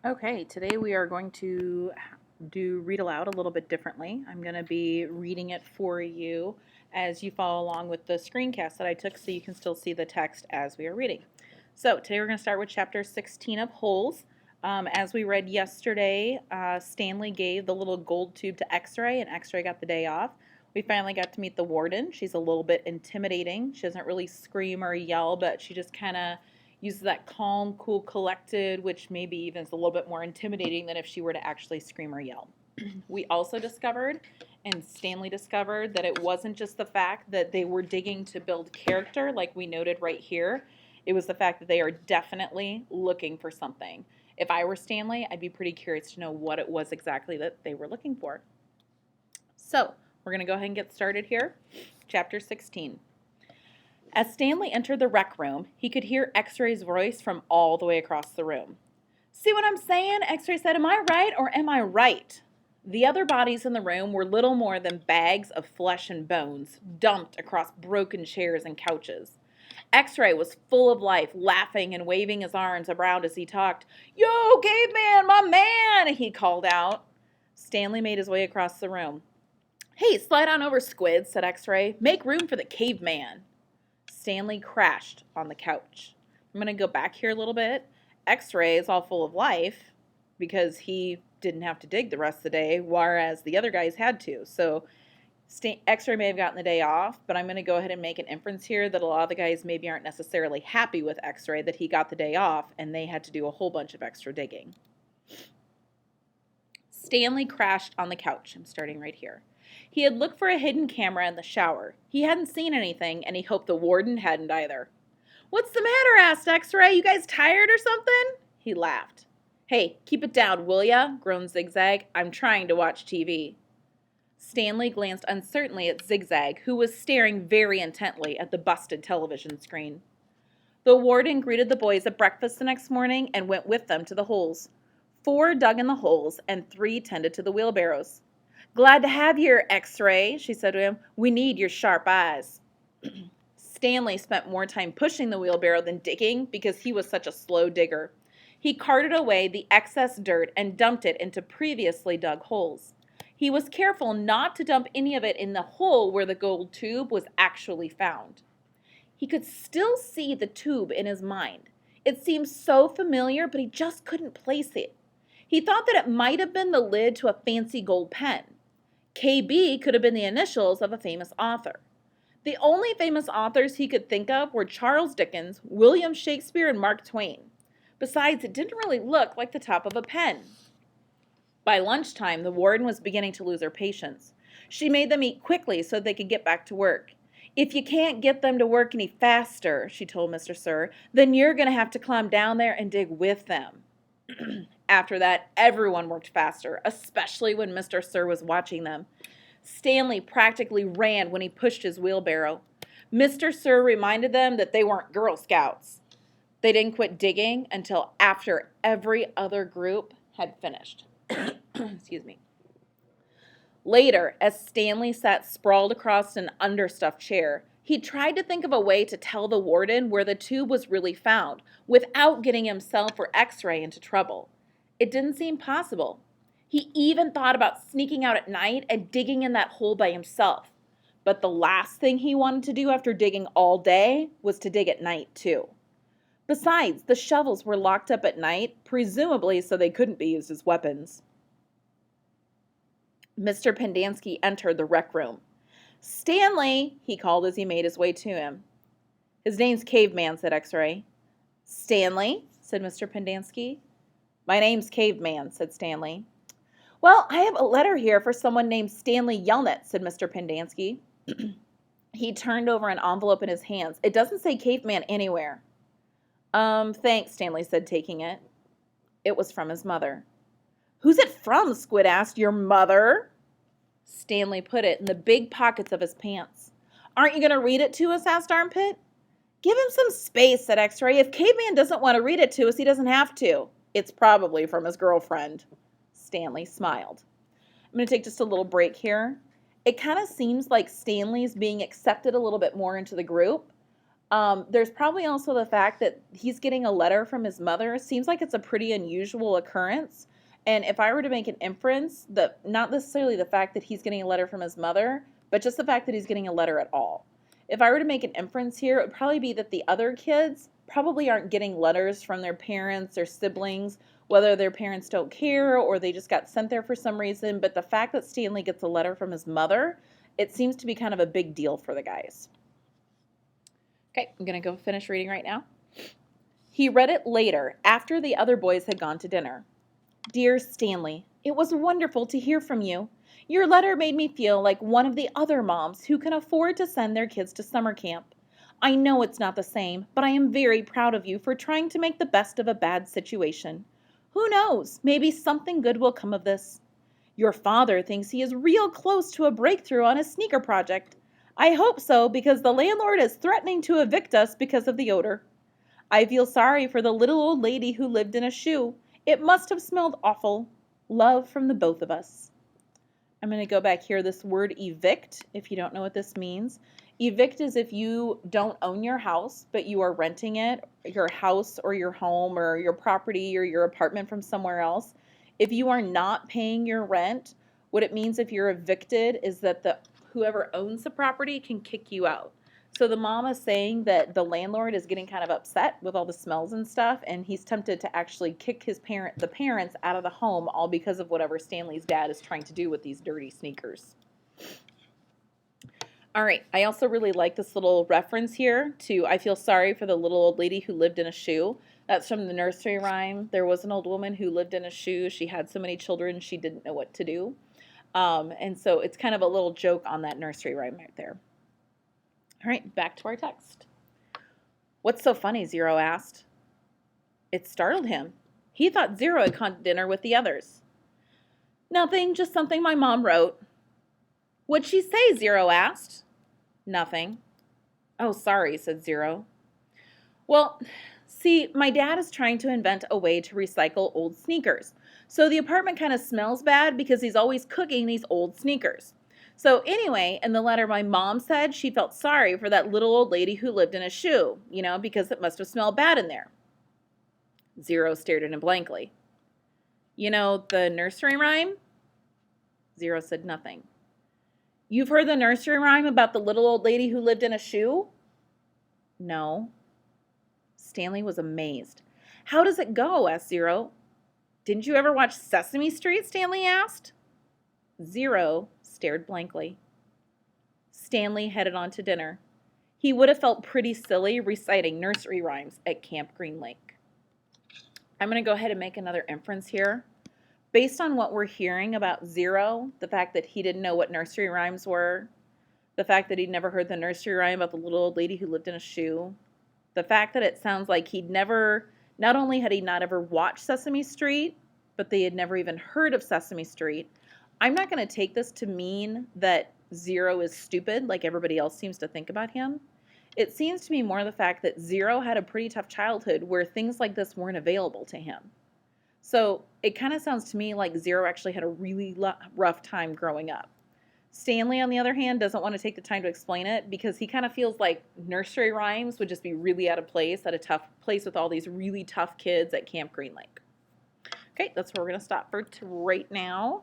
Okay, today we are going to do read aloud a little bit differently. I'm going to be reading it for you as you follow along with the screencast that I took so you can still see the text as we are reading. So today we're going to start with chapter 16 of Holes. As we read yesterday, Stanley gave the little gold tube to X-Ray, and X-Ray got the day off. We finally got to meet the warden. She's a little bit intimidating. She doesn't really scream or yell, but she just kind of uses that calm, cool, collected, which maybe even is a little bit more intimidating than if she were to actually scream or yell. We also discovered, and Stanley discovered, that it wasn't just the fact that they were digging to build character, like we noted right here. It was the fact that they are definitely looking for something. If I were Stanley, I'd be pretty curious to know what it was exactly that they were looking for. So, we're going to go ahead and get started here. Chapter 16. As Stanley entered the rec room, he could hear X-Ray's voice from all the way across the room. "See what I'm saying?" X-Ray said. "Am I right or am I right?" The other bodies in the room were little more than bags of flesh and bones, dumped across broken chairs and couches. X-Ray was full of life, laughing and waving his arms around as he talked. "Yo, caveman, my man!" he called out. Stanley made his way across the room. "Hey, slide on over, Squid," said X-Ray. "Make room for the caveman." Stanley crashed on the couch. I'm going to go back here a little bit. X-Ray is all full of life because he didn't have to dig the rest of the day, whereas the other guys had to. So X-Ray may have gotten the day off, but I'm going to go ahead and make an inference here that a lot of the guys maybe aren't necessarily happy with X-Ray that he got the day off and they had to do a whole bunch of extra digging. Stanley crashed on the couch. I'm starting right here. He had looked for a hidden camera in the shower. He hadn't seen anything, and he hoped the warden hadn't either. "What's the matter?" asked X-Ray. "You guys tired or something?" He laughed. "Hey, keep it down, will ya?" groaned Zigzag. "I'm trying to watch TV." Stanley glanced uncertainly at Zigzag, who was staring very intently at the busted television screen. The warden greeted the boys at breakfast the next morning and went with them to the holes. 4 dug in the holes, and 3 tended to the wheelbarrows. "Glad to have you here, X-Ray," she said to him. "We need your sharp eyes." Stanley spent more time pushing the wheelbarrow than digging because he was such a slow digger. He carted away the excess dirt and dumped it into previously dug holes. He was careful not to dump any of it in the hole where the gold tube was actually found. He could still see the tube in his mind. It seemed so familiar, but he just couldn't place it. He thought that it might have been the lid to a fancy gold pen. KB could have been the initials of a famous author. The only famous authors he could think of were Charles Dickens, William Shakespeare, and Mark Twain. Besides, it didn't really look like the top of a pen. By lunchtime, the warden was beginning to lose her patience. She made them eat quickly so they could get back to work. "If you can't get them to work any faster," she told Mr. Sir, "then you're going to have to climb down there and dig with them." After that, everyone worked faster, especially when Mr. Sir was watching them. Stanley practically ran when he pushed his wheelbarrow. Mr. Sir reminded them that they weren't Girl Scouts. They didn't quit digging until after every other group had finished. Excuse me. Later, as Stanley sat sprawled across an understuffed chair, he tried to think of a way to tell the warden where the tube was really found without getting himself or X-Ray into trouble. It didn't seem possible. He even thought about sneaking out at night and digging in that hole by himself. But the last thing he wanted to do after digging all day was to dig at night, too. Besides, the shovels were locked up at night, presumably so they couldn't be used as weapons. Mr. Pendanski entered the rec room. "Stanley," he called as he made his way to him. "His name's Caveman," said X-Ray. "Stanley?" said Mr. Pendanski. "My name's Caveman," said Stanley. "Well, I have a letter here for someone named Stanley Yelnat," said Mr. Pendanski. He turned over an envelope in his hands. "It doesn't say Caveman anywhere." Thanks," Stanley said, taking it. It was from his mother. "Who's it from?" Squid asked. "Your mother?" Stanley put it in the big pockets of his pants. "Aren't you going to read it to us?" asked Armpit. "Give him some space," said X-Ray. "If Caveman doesn't want to read it to us, he doesn't have to." "It's probably from his girlfriend." Stanley smiled. I'm going to take just a little break here. It kind of seems like Stanley's being accepted a little bit more into the group. There's probably also the fact that he's getting a letter from his mother. Seems like it's a pretty unusual occurrence. And if I were to make an inference, not necessarily the fact that he's getting a letter from his mother, but just the fact that he's getting a letter at all. If I were to make an inference here, it would probably be that the other kids probably aren't getting letters from their parents or siblings, whether their parents don't care or they just got sent there for some reason. But the fact that Stanley gets a letter from his mother, it seems to be kind of a big deal for the guys. Okay, I'm going to go finish reading right now. He read it later, after the other boys had gone to dinner. Dear Stanley, it was wonderful to hear from you. Your letter made me feel like one of the other moms who can afford to send their kids to summer camp. I know it's not the same, but I am very proud of you for trying to make the best of a bad situation. Who knows, maybe something good will come of this. Your father thinks he is real close to a breakthrough on his sneaker project. I hope so, because the landlord is threatening to evict us because of the odor. I feel sorry for the little old lady who lived in a shoe. It must have smelled awful. Love from the both of us. I'm going to go back here, this word evict, if you don't know what this means. Evict is if you don't own your house, but you are renting it, your house or your home or your property or your apartment from somewhere else. If you are not paying your rent, what it means if you're evicted is that whoever owns the property can kick you out. So the mom is saying that the landlord is getting kind of upset with all the smells and stuff, and he's tempted to actually kick the parents out of the home, all because of whatever Stanley's dad is trying to do with these dirty sneakers. All right, I also really like this little reference here to I feel sorry for the little old lady who lived in a shoe. That's from the nursery rhyme. There was an old woman who lived in a shoe. She had so many children she didn't know what to do. And so it's kind of a little joke on that nursery rhyme right there. All right, back to our text. What's so funny? Zero asked. It startled him. He thought Zero had gone to dinner with the others. Nothing, just something my mom wrote. What'd she say? Zero asked. Nothing. Oh, sorry, said Zero. Well, see, my dad is trying to invent a way to recycle old sneakers. So the apartment kind of smells bad because he's always cooking these old sneakers. So anyway, in the letter, my mom said she felt sorry for that little old lady who lived in a shoe, because it must have smelled bad in there. Zero stared at him blankly. The nursery rhyme? Zero said nothing. You've heard the nursery rhyme about the little old lady who lived in a shoe? No. Stanley was amazed. How does it go? Asked Zero. Didn't you ever watch Sesame Street? Stanley asked. Zero stared blankly. Stanley headed on to dinner. He would have felt pretty silly reciting nursery rhymes at Camp Green Lake. I'm going to go ahead and make another inference here. Based on what we're hearing about Zero, the fact that he didn't know what nursery rhymes were, the fact that he'd never heard the nursery rhyme about the little old lady who lived in a shoe, the fact that it sounds like not only had he not ever watched Sesame Street, but they had never even heard of Sesame Street. I'm not going to take this to mean that Zero is stupid like everybody else seems to think about him. It seems to be more the fact that Zero had a pretty tough childhood where things like this weren't available to him. So it kind of sounds to me like Zero actually had a really rough time growing up. Stanley, on the other hand, doesn't want to take the time to explain it because he kind of feels like nursery rhymes would just be really out of place at a tough place with all these really tough kids at Camp Green Lake. Okay, that's where we're going to stop for right now.